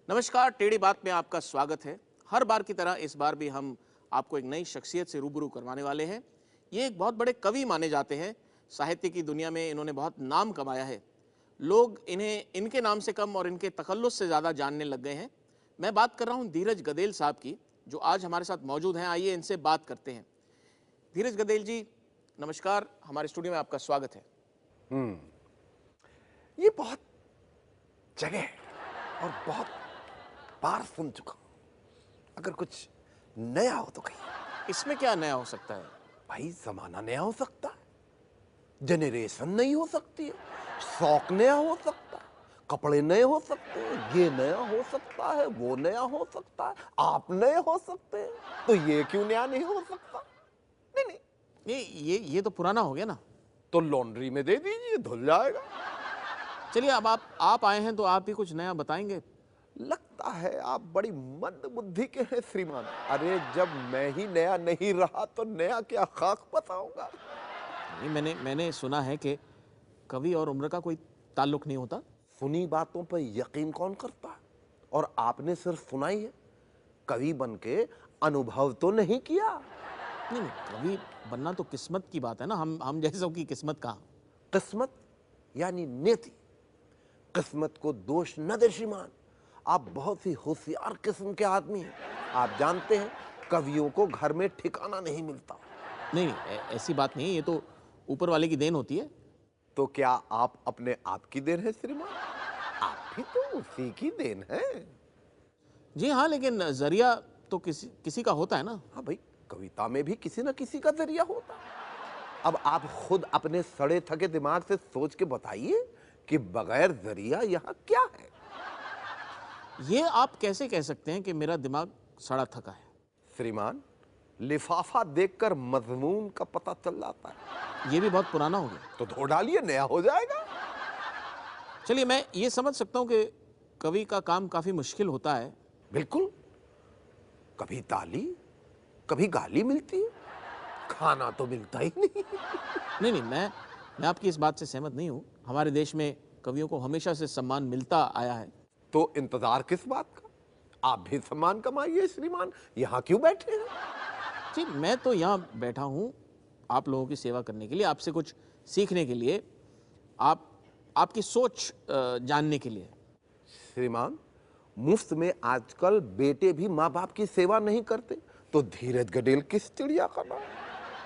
नमस्कार, टेढ़ी बात में आपका स्वागत है। हर बार की तरह इस बार भी हम आपको एक नई शख्सियत से रूबरू करवाने वाले हैं। ये एक बहुत बड़े कवि माने जाते हैं। साहित्य की दुनिया में इन्होंने बहुत नाम कमाया है। लोग इन्हें इनके नाम से कम और इनके तखल्लुस से ज़्यादा जानने लग गए हैं। मैं बात कर रहा हूँ धीरज गदेल साहब की, जो आज हमारे साथ मौजूद हैं। आइए इनसे बात करते हैं। धीरज गदेल जी, नमस्कार, हमारे स्टूडियो में आपका स्वागत है। ये बहुत जगह और बहुत बार सुन चुका हूं। अगर कुछ नया हो तो कहिए। इसमें क्या नया हो सकता है? भाई जमाना नया हो सकता है, जनरेशन नई हो सकती है, शौक नया हो सकता है, कपड़े नए हो सकते हैं, ये नया हो सकता है, वो नया हो सकता है, आप नए हो सकते हैं, तो ये क्यों नया नहीं हो सकता? नहीं नहीं, ये तो पुराना हो गया ना। तो लॉन्ड्री में दे दीजिए, धुल जाएगा। चलिए, अब आप आए हैं तो आप ही कुछ नया बताएंगे। लगता है आप बड़ी मंद बुद्धि के हैं श्रीमान। अरे जब मैं ही नया नहीं रहा तो नया क्या खाक बताऊंगा। नहीं, मैंने सुना है कि कवि और उम्र का कोई ताल्लुक नहीं होता। सुनी बातों पर यकीन कौन करता है? और आपने सिर्फ सुना ही है, कवि बन के अनुभव तो नहीं किया। नहीं नहीं, कवि बनना तो किस्मत की बात है ना। हम जैसों की किस्मत कहाँ। किस्मत यानी नियति। किस्मत को दोष न दे श्रीमान, आप बहुत ही होशियार किस्म के आदमी हैं। आप जानते हैं कवियों को घर में ठिकाना नहीं मिलता। नहीं नहीं, ऐसी बात नहीं है। ये तो ऊपर वाले की देन होती है। तो क्या आप अपने आप की देन है श्रीमान? आप भी तो उसी की देन है। जी हाँ, लेकिन जरिया तो किसी किसी का होता है ना। हाँ भाई, कविता में भी किसी न किसी का जरिया होता है। अब आप खुद अपने सड़े थके दिमाग से सोच के बताइए कि बगैर जरिया यहाँ क्या है। ये आप कैसे कह सकते हैं कि मेरा दिमाग सड़ा थका है? श्रीमान, लिफाफा देखकर मजमून का पता चल जाता है। ये भी बहुत पुराना हो गया। तो धो डालिए, नया हो जाएगा। चलिए, मैं ये समझ सकता हूँ कि कवि का काम काफी मुश्किल होता है। बिल्कुल, कभी ताली कभी गाली मिलती है, खाना तो मिलता ही नहीं। नहीं नहीं, मैं आपकी इस बात से सहमत नहीं हूँ। हमारे देश में कवियों को हमेशा से सम्मान मिलता आया है। तो इंतजार किस बात का? आप भी सम्मान कमाइए श्रीमान, यहाँ क्यों बैठे हैं? जी, मैं तो यहाँ बैठा हूँ आप लोगों की सेवा करने के लिए, आपसे कुछ सीखने के लिए, आपकी सोच जानने के लिए। श्रीमान, मुफ्त में आजकल बेटे भी माँ बाप की सेवा नहीं करते, तो धीरज गडेल किस चिड़िया का नाम?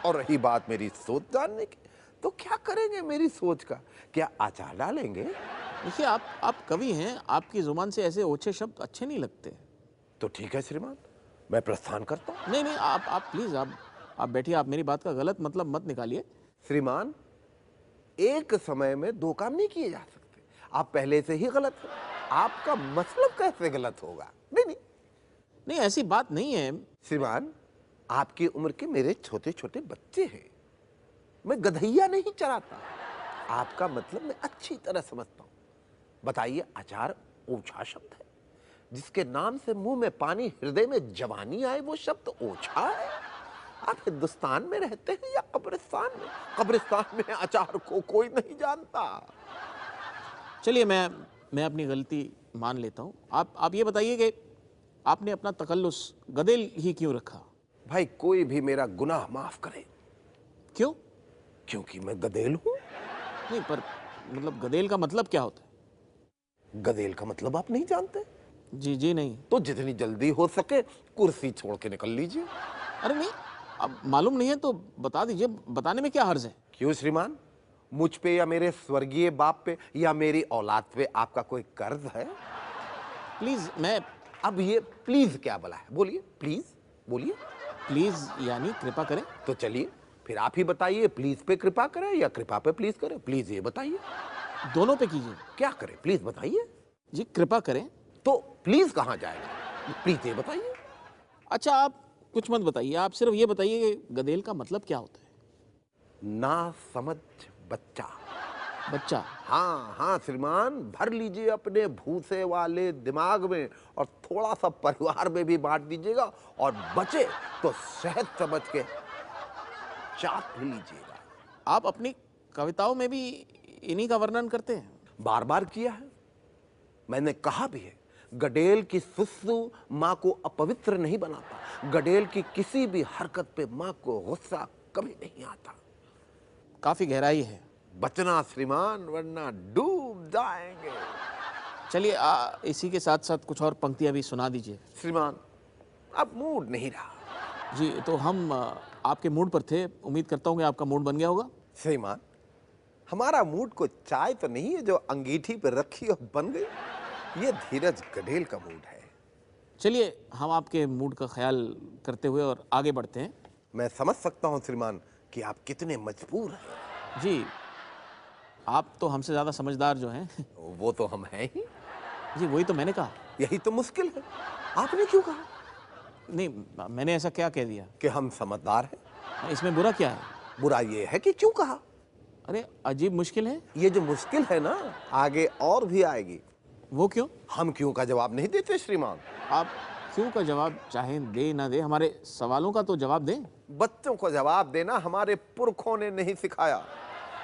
और रही बात मेरी सोच जानने की, तो क्या करेंगे मेरी सोच का? क्या अचार डालेंगे? देखिए, आप कवि हैं, आपकी जुबान से ऐसे ओछे शब्द अच्छे नहीं लगते। तो ठीक है श्रीमान, मैं प्रस्थान करता हूं। नहीं नहीं, आप प्लीज आप बैठिए। आप मेरी बात का गलत मतलब मत निकालिए। श्रीमान, एक समय में दो काम नहीं किए जा सकते। आप पहले से ही गलत हैं, आपका मतलब कैसे गलत होगा? नहीं नहीं नहीं, ऐसी बात नहीं है। श्रीमान, आपकी उम्र के मेरे छोटे छोटे बच्चे हैं, मैं गधैया नहीं चराता। आपका मतलब मैं अच्छी तरह समझता हूं। बताइए, अचार ओछा शब्द है? जिसके नाम से मुंह में पानी हृदय में जवानी आए, वो शब्द ओछा है? आप हिंदुस्तान में रहते हैं या कब्रिस्तान में? कब्रिस्तान में अचार को कोई नहीं जानता। चलिए, मैं अपनी गलती मान लेता हूँ। आप ये बताइए कि आपने अपना तकल्लुस गदेल ही क्यों रखा? भाई, कोई भी मेरा गुनाह माफ करे। क्यों? क्योंकि मैं गदेल हूं। नहीं, पर मतलब गदेल का मतलब क्या होता है? गदेल का मतलब आप नहीं जानते? जी जी नहीं। तो जितनी जल्दी हो सके कुर्सी छोड़ के निकल लीजिए। अरे नहीं, अब मालूम नहीं है तो बता दीजिए। बताने में क्या हर्ज है? क्यों श्रीमान, मुझ पे या मेरे स्वर्गीय बाप पे या मेरी औलाद पे आपका कोई कर्ज है? प्लीज, मैं अब ये प्लीज क्या बोला है? बोलिए, प्लीज बोलिए। प्लीज यानी कृपा करें। तो चलिए फिर आप ही बताइए, प्लीज पे कृपा करें या कृपा पे प्लीज करें? प्लीज ये बताइए, दोनों पे कीजिए। क्या करें? प्लीज बताइए। जी, कृपा करें। तो प्लीज कहां जाएगा? प्लीज ये बताइए। अच्छा, आप कुछ मत बताइए। आप सिर्फ ये बताइए कि गदेल का मतलब क्या होता है? ना समझ बच्चा। बच्चा? हाँ हाँ श्रीमान, भर लीजिए अपने भूसे वाले दिमाग में और थोड़ा सा परिवार में भी बांट दीजिएगा, और बचे तो शहद समझ के चाट लीजिएगा। आप अपनी कविताओं में भी इन्हीं का वर्णन करते हैं? बार बार किया है, मैंने कहा भी है, गडेल की सुसु माँ को अपवित्र नहीं बनाता। गडेल की किसी भी हरकत पे माँ को गुस्सा कभी नहीं आता। काफी गहराई है। बचना श्रीमान, वरना डूब जाएंगे। चलिए इसी के साथ साथ कुछ और पंक्तियां भी सुना दीजिए। श्रीमान, अब मूड नहीं रहा। जी, तो हम आपके मूड पर थे। उम्मीद करता हूँ कि आपका मूड बन गया होगा। श्रीमान, हमारा मूड को चाय तो नहीं है जो अंगीठी पर रखी और बन गई। ये धीरज गडेल का मूड है। चलिए हम आपके मूड का ख्याल करते हुए और आगे बढ़ते हैं। मैं समझ सकता हूँ श्रीमान कि आप कितने मजबूर हैं। जी, आप तो हमसे ज़्यादा समझदार जो हैं। वो तो हम हैं ही। जी, वही तो मैंने कहा। यही तो मुश्किल है। आपने क्यों कहा नहीं, मैंने ऐसा क्या कह दिया? कि हम समझदार हैं? इसमें बुरा क्या है? बुरा ये है कि क्यों कहा। अरे अजीब मुश्किल है। ये जो मुश्किल है ना, आगे और भी आएगी। वो क्यों? हम क्यों का जवाब नहीं देते श्रीमान। आप क्यों का जवाब चाहे दे ना दे, हमारे सवालों का तो जवाब दें। बच्चों को जवाब देना हमारे पुरखों ने नहीं सिखाया।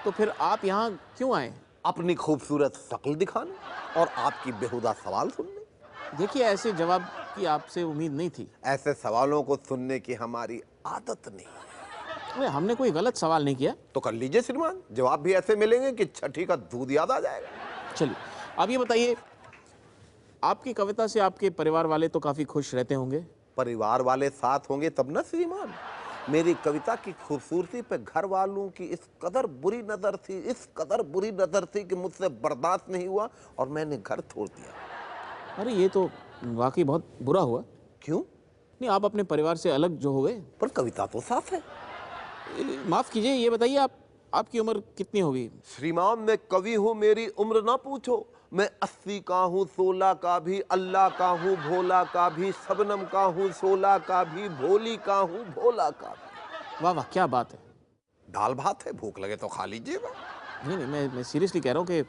तो फिर आप यहाँ क्यों आए? अपनी खूबसूरत शक्ल दिखाने और आपकी बेहुदा सवाल सुनने। देखिए, ऐसे जवाब की आपसे उम्मीद नहीं थी। ऐसे सवालों को सुनने की हमारी आदत नहीं है। अरे हमने कोई गलत सवाल नहीं किया। तो कर लीजिए श्रीमान, जवाब भी ऐसे मिलेंगे कि छठी का दूध याद आ जाएगा। चलिए, अब ये बताइए, आपकी कविता से आपके परिवार वाले तो काफी खुश रहते होंगे। परिवार वाले साथ होंगे तब ना श्रीमान। मेरी कविता की खूबसूरती पे घर वालों की इस कदर बुरी नजर थी, इस कदर बुरी नजर थी कि मुझसे बर्दाश्त नहीं हुआ और मैंने घर छोड़ दिया। अरे ये तो वाकई बहुत बुरा हुआ। क्यों? नहीं, आप अपने परिवार से अलग जो हो गए। पर कविता तो साफ है। माफ कीजिए, ये बताइए आपकी उम्र कितनी होगी? श्रीमान, मैं कवि हूँ, मेरी उम्र ना पूछो। मैं 80 का हूँ, 16 का भी, अल्लाह का हूँ, भोला का भी, शबनम का हूँ, 16 का भी, भोली का हूँ, भोला का भी। वाह वाह, क्या बात है। दाल भात है, भूख लगे तो खा लीजिएगा। नहीं नहीं, मैं सीरियसली कह रहा हूँ कि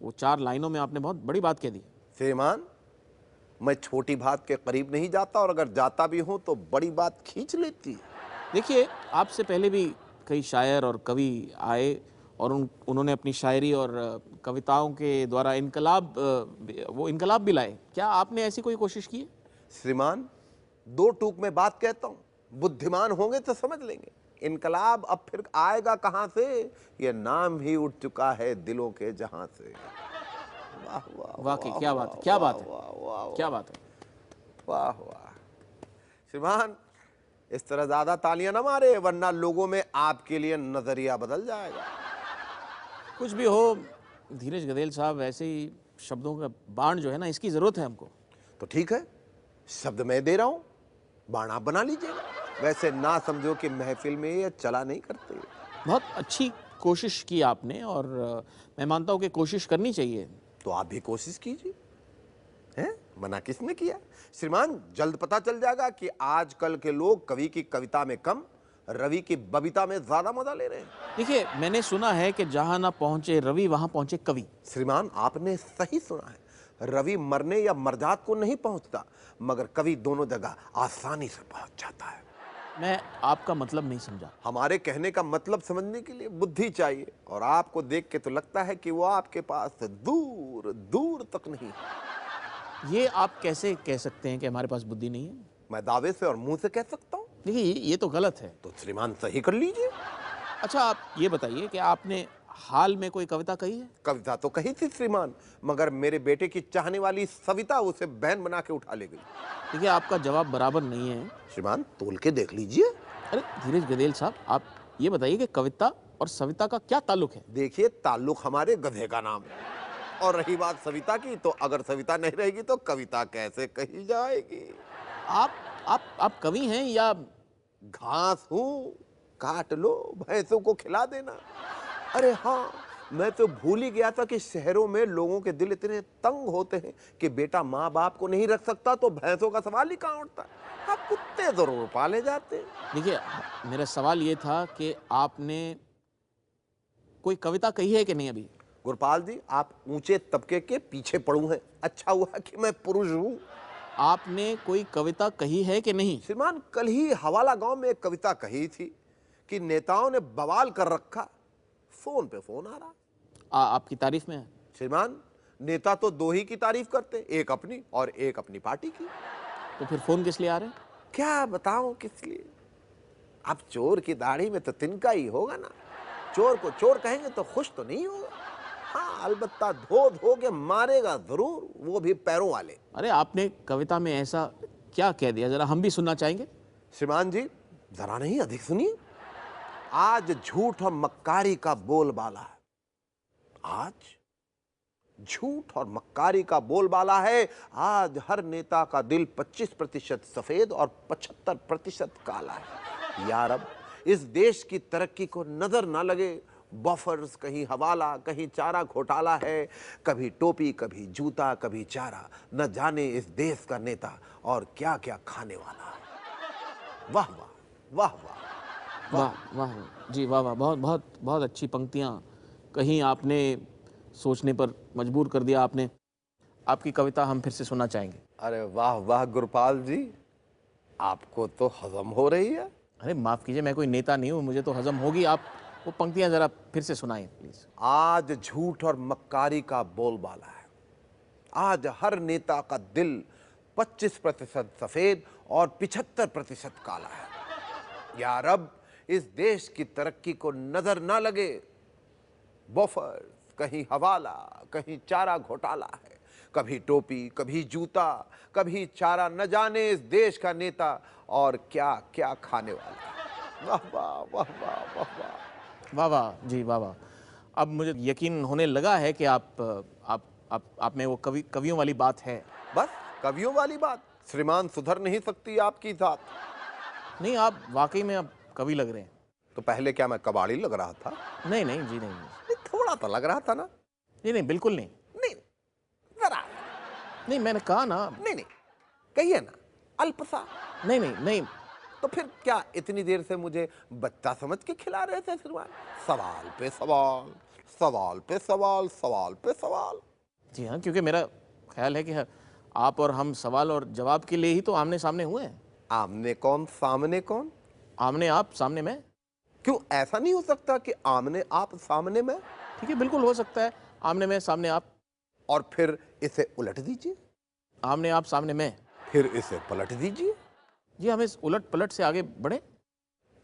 वो 4 लाइनों में आपने बहुत बड़ी बात कह दी। श्रीमान, मैं छोटी बात के करीब नहीं जाता और अगर जाता भी हूँ तो बड़ी बात खींच लेती है। देखिए, आपसे पहले भी कई शायर और कवि आए और उन्होंने अपनी शायरी और कविताओं के द्वारा वो इनकलाब भी लाए। क्या आपने ऐसी कोई कोशिश की है? श्रीमान, 2 टूक में बात कहता हूँ, बुद्धिमान होंगे तो समझ लेंगे। इनकलाब अब फिर आएगा कहाँ से? ये नाम ही उठ चुका है दिलों के जहां से। वाह वाह, वाकई क्या बात है, क्या बात है, क्या बात है। वाह वाह। श्रीमान, इस तरह ज्यादा तालियां ना मारे वरना लोगों में आपके लिए नजरिया बदल जाएगा। कुछ भी हो धीरज गदेल साहब, ऐसे ही शब्दों का बाण जो है ना, इसकी जरूरत है हमको। तो ठीक है, शब्द मैं दे रहा हूं, बाण आप बना लीजिएगा। वैसे ना समझो कि महफिल में ये चला नहीं करते। बहुत अच्छी कोशिश की आपने और मैं मानता हूँ कि कोशिश करनी चाहिए। तो आप भी कोशिश कीजिए। हैं? मना किसने किया? श्रीमान, जल्द पता चल जाएगा कि आजकल के लोग कवि की कविता में कम, रवि की बबीता में ज्यादा मजा ले रहे हैं। देखिए, मैंने सुना है कि जहां ना पहुंचे रवि वहां पहुंचे कवि। श्रीमान, आपने सही सुना है। रवि मरने या मरजात को नहीं पहुंचता, मगर कवि दोनों जगह आसानी से पहुंच जाता है। मैं आपका मतलब नहीं समझा। हमारे कहने का मतलब समझने के लिए बुद्धि चाहिए और आपको देख के तो लगता है कि वो आपके पास दूर दूर तक नहीं। ये आप कैसे कह सकते हैं कि हमारे पास बुद्धि नहीं है? मैं दावे से और मुंह से कह सकता हूँ। देखिए, ये तो गलत है। तो श्रीमान सही कर लीजिए। अच्छा, आप ये बताइए कि आपने हाल में कोई कविता कही है? कविता तो कही थी श्रीमान, मगर मेरे बेटे की चाहने वाली सविता उसे बहन बना के उठा ले गई। देखिए, आपका जवाब बराबर नहीं है। श्रीमान, तोल के देख लीजिए। अरे धीरज गदेल साहब, आप ये बताइए कि कविता और सविता का क्या ताल्लुक है? देखिए, ताल्लुक हमारे गधे का नाम है। और रही बात सविता की, तो अगर सविता नहीं रहेगी तो कविता कैसे कही जाएगी? आप कवि हैं या? घास हूं, काट लो, भैंसों को खिला देना। अरे हाँ, मैं तो भूल ही गया था कि शहरों में लोगों के दिल इतने तंग होते हैं कि बेटा माँ बाप को नहीं रख सकता तो भैंसों का सवाल ही कहाँ उठता है। आप कुत्ते जरूर पाले जाते। देखिए, मेरा सवाल ये था कि आपने कोई कविता कही है कि नहीं अभी? गुरपाल जी, आप ऊंचे तबके के पीछे पड़ू हैं। अच्छा हुआ कि मैं पुरुष हूँ। आपने कोई कविता कही है कि नहीं? श्रीमान, कल ही हवाला गांव में एक कविता कही थी कि नेताओं ने बवाल कर रखा। फोन पे फोन आ रहा। आपकी तारीफ में है? श्रीमान, नेता तो दो ही की तारीफ करते, एक अपनी और एक अपनी पार्टी की। तो फिर फोन किस लिए आ रहे हैं? क्या बताऊं किस लिए? अब चोर की दाढ़ी में तो तिनका ही होगा ना। चोर को चोर कहेंगे तो खुश तो नहीं होगा। हाँ, अलबत्ता धो धो के मारेगा जरूर, वो भी पैरों वाले। अरे आपने कविता में ऐसा क्या कह दिया, जरा हम भी सुनना चाहेंगे। श्रीमान जी, जरा नहीं अधिक सुनिए। आज झूठ और मक्कारी का बोलबाला है। आज झूठ और मक्कारी का बोलबाला है। आज हर नेता का दिल 25% सफेद और 75% काला है। यार, अब इस देश की तरक्की को नजर ना लगे। बफर्स, कहीं हवाला, कहीं चारा घोटाला है। कभी टोपी, कभी जूता, कभी चारा। न जाने इस देश का नेता और क्या क्या खाने वाला है। वाह वाह, वाह वाह, वाह वाह जी, वाह वाह, बहुत बहुत बहुत अच्छी पंक्तियाँ कहीं आपने, सोचने पर मजबूर कर दिया आपने। आपकी कविता हम फिर से सुनना चाहेंगे। अरे वाह वाह गुरपाल जी, आपको तो हजम हो रही है। अरे माफ़ कीजिए, मैं कोई नेता नहीं हूँ, मुझे तो हजम होगी। आप वो पंक्तियाँ ज़रा फिर से सुनाएं प्लीज़। आज झूठ और मक्कारी का बोलबाला है। आज हर नेता का दिल 25% सफेद और 75% काला है। यार, अब इस देश की तरक्की को नजर ना लगे। बफर, कहीं हवाला, कहीं चारा घोटाला है। कभी टोपी, कभी जूता, कभी चारा। न जाने इस देश का नेता और क्या क्या खाने वाला है। वाह वाह, वाह वाह, वाह वाह। वाह वाह जी, वाह वाह। अब मुझे यकीन होने लगा है कि आप में वो कवियों वाली बात है। बस कवियों वाली बात। श्रीमान, सुधर नहीं सकती आपकी जात। नहीं, आप वाकई में अब कवि लग रहे हैं। तो पहले क्या मैं कबाड़ी लग रहा था? नहीं नहीं जी, नहीं नहीं, थोड़ा तो लग रहा था ना। नहीं नहीं, बिल्कुल नहीं। नहीं, जरा। नहीं, मैंने कहा ना। नहीं नहीं, कहिए ना, अल्पसा। नहीं नहीं नहीं। तो फिर क्या इतनी देर से मुझे बच्चा समझ के खिला रहे थे श्रीमान? सवाल पे सवाल, सवाल पे सवाल, सवाल पे सवाल। जी हाँ, क्योंकि मेरा ख्याल है कि आप और हम सवाल और जवाब के लिए ही तो आमने सामने हुए हैं। आमने कौन, सामने कौन? आमने आप, सामने मैं। क्यों ऐसा नहीं हो सकता कि आमने आप, सामने मैं? ठीक है, बिल्कुल हो सकता है, आमने मैं सामने आप। और फिर इसे उलट दीजिए। आमने आप सामने मैं। फिर इसे पलट दीजिए। जी, हम इस उलट पलट से आगे बढ़े।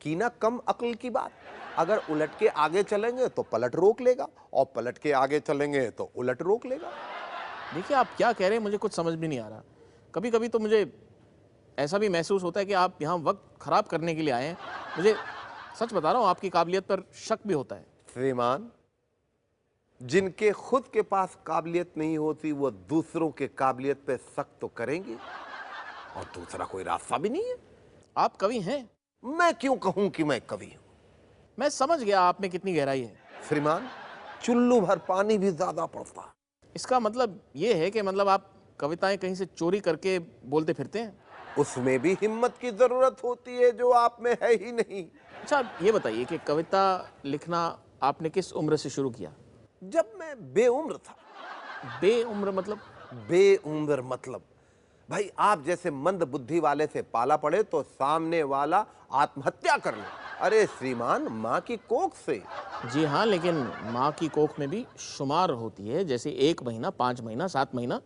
की ना कम अक्ल की बात। अगर उलट के आगे चलेंगे तो पलट रोक लेगा, और पलट के आगे चलेंगे तो उलट रोक लेगा। देखिए, आप क्या कह रहे हैं मुझे कुछ समझ भी नहीं आ रहा। कभी कभी तो मुझे ऐसा भी महसूस होता है कि आप यहाँ वक्त खराब करने के लिए आए हैं। मुझे सच बता रहा हूँ, आपकी काबिलियत पर शक भी होता है। श्रीमान, जिनके खुद के पास काबिलियत नहीं होती वो दूसरों के काबिलियत पे शक तो करेंगे, और दूसरा कोई रास्ता भी नहीं है। आप कवि हैं। मैं क्यों कहूं कि मैं कवि हूं? मैं समझ गया आप में कितनी गहराई है। श्रीमान, चुल्लू भर पानी भी ज्यादा पड़ता है। इसका मतलब ये है कि मतलब आप कविताएं कहीं से चोरी करके बोलते फिरते हैं। उसमें भी हिम्मत की जरूरत होती है जो आप में है ही नहीं। अच्छा, ये बताइए कि कविता लिखना आपने किस उम्र से शुरू किया? जब मैं बेउम्र था। बेउम्र मतलब? बेउम्र मतलब भाई, आप जैसे मंद बुद्धि वाले से पाला पड़े तो सामने वाला आत्महत्या कर ले। अरे श्रीमान, माँ की कोख से। जी हाँ, लेकिन माँ की कोख में भी शुमार होती है, जैसे 1 महीना, 5 महीना, 7 महीना।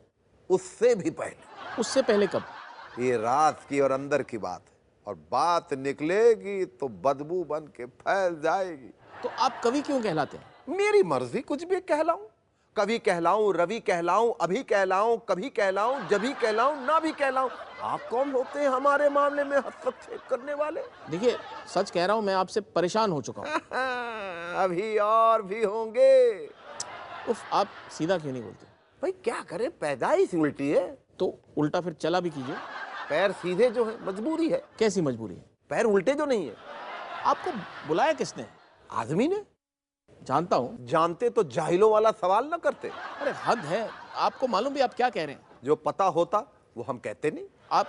उससे भी पहले। उससे पहले कब? ये रात की और अंदर की बात है, और बात निकलेगी तो बदबू बन के फैल जाएगी। तो आप कवि क्यों कहलाते हैं? मेरी मर्जी, कुछ भी कहलाऊं। कभी कहलाऊं, रवि कहलाऊं, अभी कहलाऊं, कभी कहलाऊं, जभी कहलाऊं, ना भी कहलाऊं। आप कौन होते हैं हमारे मामले में हस्तक्षेप करने वाले? देखिए, सच कह रहा हूँ, मैं आपसे परेशान हो चुका हूँ। अभी और भी होंगे। उफ, आप सीधा क्यों नहीं बोलते? भाई क्या करे, पैदाइश उल्टी है। तो उल्टा फिर चला भी कीजिए। पैर सीधे जो है मजबूरी है। कैसी मजबूरी है? पैर उल्टे जो नहीं है। आपको बुलाया किसने? आदमी ने। जानता हूँ। जानते तो जाहिलों वाला सवाल ना करते। अरे हद है, आपको मालूम भी आप क्या कह रहे हैं? जो पता होता वो हम कहते नहीं। आप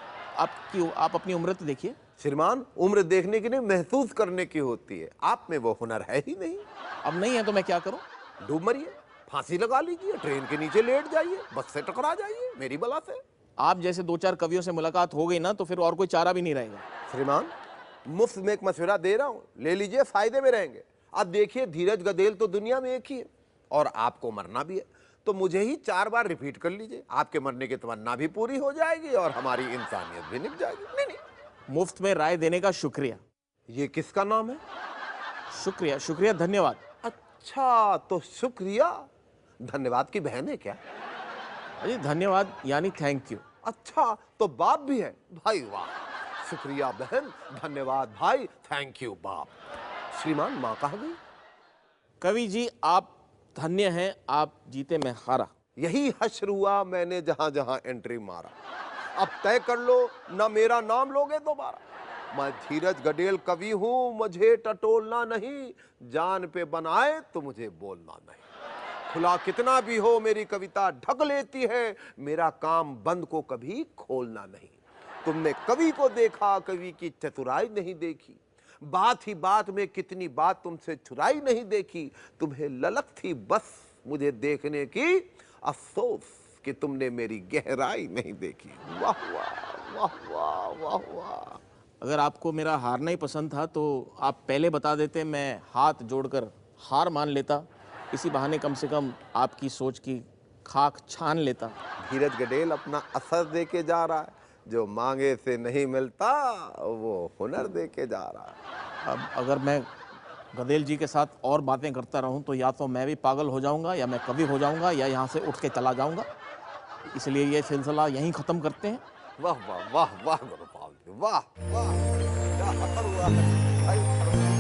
अपनी उम्र तो देखिए। श्रीमान, उम्र देखने की नहीं, महसूस करने की होती है। आप में वो हुनर है ही नहीं। अब नहीं है तो मैं क्या करूं? डूब मरिए, फांसी लगा लीजिए, ट्रेन के नीचे लेट जाइए, बस से टकरा जाइए, मेरी बला से। आप जैसे 2-4 कवियों से मुलाकात हो गई ना, तो फिर और कोई चारा भी नहीं रहेगा। श्रीमान, मुफ्त में एक मशवरा दे रहा हूं, ले लीजिए, फायदे में रहेंगे। अब देखिए, धीरज गदेल तो दुनिया में एक ही है, और आपको मरना भी है, तो मुझे ही 4 बार रिपीट कर लीजिए, आपके मरने की तमन्ना भी पूरी हो जाएगी और हमारी इंसानियत भी निभ जाएगी। नहीं नहीं, मुफ्त में राय देने का शुक्रिया। ये किसका नाम है? शुक्रिया शुक्रिया, धन्यवाद। अच्छा, तो शुक्रिया धन्यवाद की बहन है क्या? अजी धन्यवाद यानी थैंक यू। अच्छा, तो बाप भी है? भाई वाह, शुक्रिया बहन, धन्यवाद भाई, थैंक यू बाप। श्रीमान, माँ कहाँ गई? कवि जी आप धन्य हैं, आप जीते मैं हारा। यही हश्र हुआ मैंने जहां जहां एंट्री मारा। अब तय कर लो, ना मेरा नाम लोगे दोबारा। मैं धीरज गडेल कवि हूं, मुझे टटोलना नहीं, जान पे बनाए तो मुझे बोलना नहीं। खुला कितना भी हो मेरी कविता ढक लेती है, मेरा काम बंद को कभी खोलना नहीं। तुमने कवि को देखा, कवि की चतुराई नहीं देखी। बात ही बात में कितनी बात तुमसे चुराई नहीं देखी। तुम्हें ललक थी बस मुझे देखने की, अफसोस कि तुमने मेरी गहराई नहीं देखी। वाह वाह वाह वाह वाह वाह। अगर आपको मेरा हारना ही पसंद था तो आप पहले बता देते, मैं हाथ जोड़कर हार मान लेता। इसी बहाने कम से कम आपकी सोच की खाक छान लेता। धीरज गडेल अपना असर दे के जा रहा है, जो मांगे से नहीं मिलता वो हुनर दे के जा रहा है। अब अगर मैं गदेल जी के साथ और बातें करता रहूं तो या तो मैं भी पागल हो जाऊंगा, या मैं कवि हो जाऊंगा, या यहाँ से उठ के चला जाऊंगा। इसलिए ये सिलसिला यहीं ख़त्म करते हैं। वाह वाह वाह वाह गुरुपाल जी, वाह वाह, क्या असर हुआ है भाई।